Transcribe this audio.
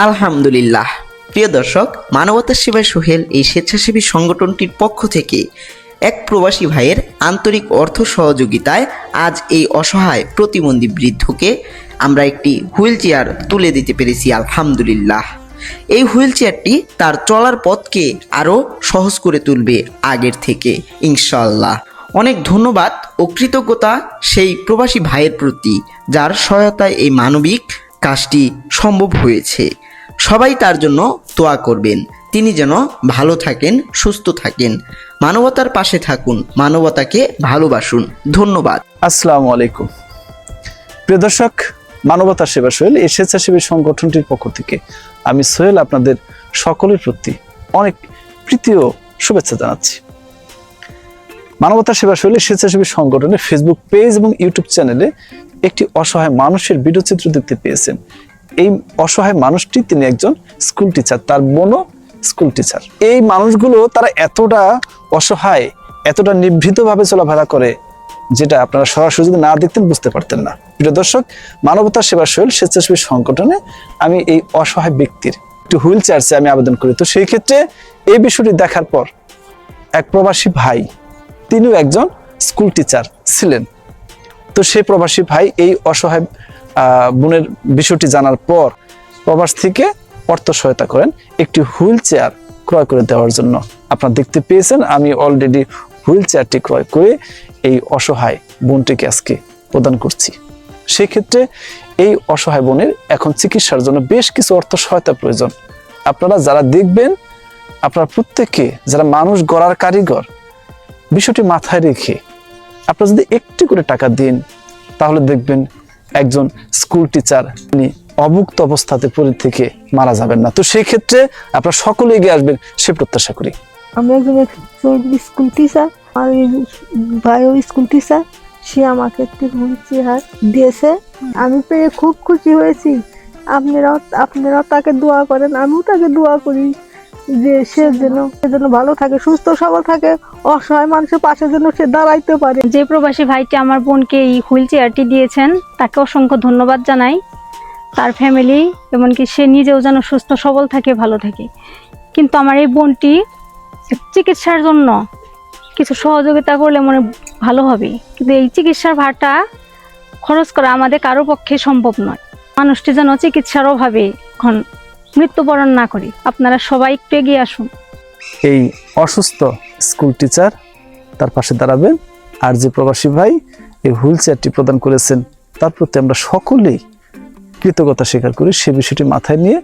আলহামদুলিল্লাহ। প্রিয় দর্শক, মানবতার সেবায় সোহেল এই স্বেচ্ছাসেবী সংগঠনটির পক্ষ থেকে এক প্রবাসী ভাইয়ের আন্তরিক অর্থ সহযোগিতায় আজ এই অসহায় প্রতিবন্ধী বৃদ্ধকে আমরা একটি হুইল চেয়ার তুলে দিতে পেরেছি আলহামদুলিল্লাহ। এই হুইল চেয়ারটি তার চলার পথকে আরও সহজ করে তুলবে আগের থেকে ইনশাআল্লাহ। অনেক ধন্যবাদ ও কৃতজ্ঞতা সেই প্রবাসী ভাইয়ের প্রতি, যার সহায়তায় এই মানবিক কাজটি সম্ভব হয়েছে। সবাই তার জন্য দোয়া করবেন, তিনি যেন ভালো থাকেন, সুস্থ থাকেন। মানবতার পাশে থাকুন, মানবতাকে ভালোবাসুন। ধন্যবাদ। আসসালামু আলাইকুম। প্রিয় দর্শক, মানবতার সেবা সোহেল এই স্বেচ্ছাসেবী সংগঠনটির পক্ষ থেকে আমি সোহেল আপনাদের সকলের প্রতি অনেক প্রীতি ও শুভেচ্ছা জানাচ্ছি। মানবতার সেবা সোহেল স্বেচ্ছাসেবী সংগঠনের ফেসবুক পেজ এবং ইউটিউব চ্যানেলে একটি অসহায় মানুষের ভিডিও চিত্র দেখতে পেয়েছেন। এই অসহায় মানুষটি, তিনি একজন স্কুল টিচার, তার বোনও স্কুল টিচার। এই মানুষগুলো তারা এতটা অসহায়, এতটা নিভৃতভাবে চলাফেরা করে, যেটা আপনারা সরাসরি যদি না দেখতেন বুঝতে পারতেন না। প্রিয় দর্শক, মানবতার সেবা সোহেল স্বেচ্ছাসেবী সংগঠনে আমি এই অসহায় ব্যক্তির একটি হুইল চেয়ার আমি আবেদন করি। তো সেই ক্ষেত্রে এই বিষয়টি দেখার পর এক প্রবাসী ভাই, তিনিও একজন স্কুল টিচার ছিলেন, তো সেই প্রবাসী ভাই এই অসহায় বোনের বিষয়টি জানার পর প্রবাস থেকে অর্থ সহায়তা করেন একটি হুইল চেয়ার ক্রয় করে দেওয়ার জন্য। আপনারা দেখতে পেয়েছেন আমি অলরেডি হুইল চেয়ারটি ক্রয় করে এই অসহায় বোনটিকে আজকে প্রদান করছি। সেক্ষেত্রে এই অসহায় বোনের এখন চিকিৎসার জন্য বেশ কিছু অর্থ সহায়তা প্রয়োজন। আপনারা যারা দেখবেন, আপনারা প্রত্যেকে যারা মানুষ গড়ার কারিগর, বিষয়টি মাথায় রেখে আপনারা যদি একটু করে টাকা দিন, তাহলে দেখবেন একজন স্কুল টিচার তিনি অভুক্ত অবস্থাতে পড়ে থেকে মারা যাবেন না। তো সেই ক্ষেত্রে আপনারা সকলে এগিয়ে আসবেন সে প্রত্যাশা করি। আমি একজন স্কুল টিচার, আর ভাইও স্কুল টিচার, সে আমাকে একটি হুইল চেয়ার দিয়েছে। আমি পেয়ে খুব খুশি হয়েছি। আপনারা তাকে দোয়া করেন, আমিও তাকে দোয়া করি যে সে যেন ভালো থাকে, সুস্থ সবল থাকে, অসহায় মানুষের পাশে যেন সে দাঁড়াইতে পারে। যে প্রবাসী ভাইটি আমার বোনকে এই হুইল চেয়ারটি দিয়েছেন, তাকে অসংখ্য ধন্যবাদ জানাই। তার ফ্যামিলি, এমনকি সে নিজেও যেন সুস্থ সবল থাকে, ভালো থাকে। কিন্তু আমার এই বোনটি চিকিৎসার জন্য কিছু সহযোগিতা করলে মনে ভালো হবে, কিন্তু এই চিকিৎসার ভাড়াটা খরচ করা আমাদের কারো পক্ষে সম্ভব নয়। মানুষটি যেন চিকিৎসার অভাবে এখন মৃত্যুবরণ না করি। আপনারা সবাই একটু এগিয়ে আসুন। এই অসুস্থ স্কুল টিচার তার পাশে দাঁড়াবেন। আর যে প্রবাসী ভাই এই হুইল চেয়ারটি প্রদান করেছেন, তার প্রতি আমরা সকলেই কৃতজ্ঞতা স্বীকার করি। সে বিষয়টি মাথায় নিয়ে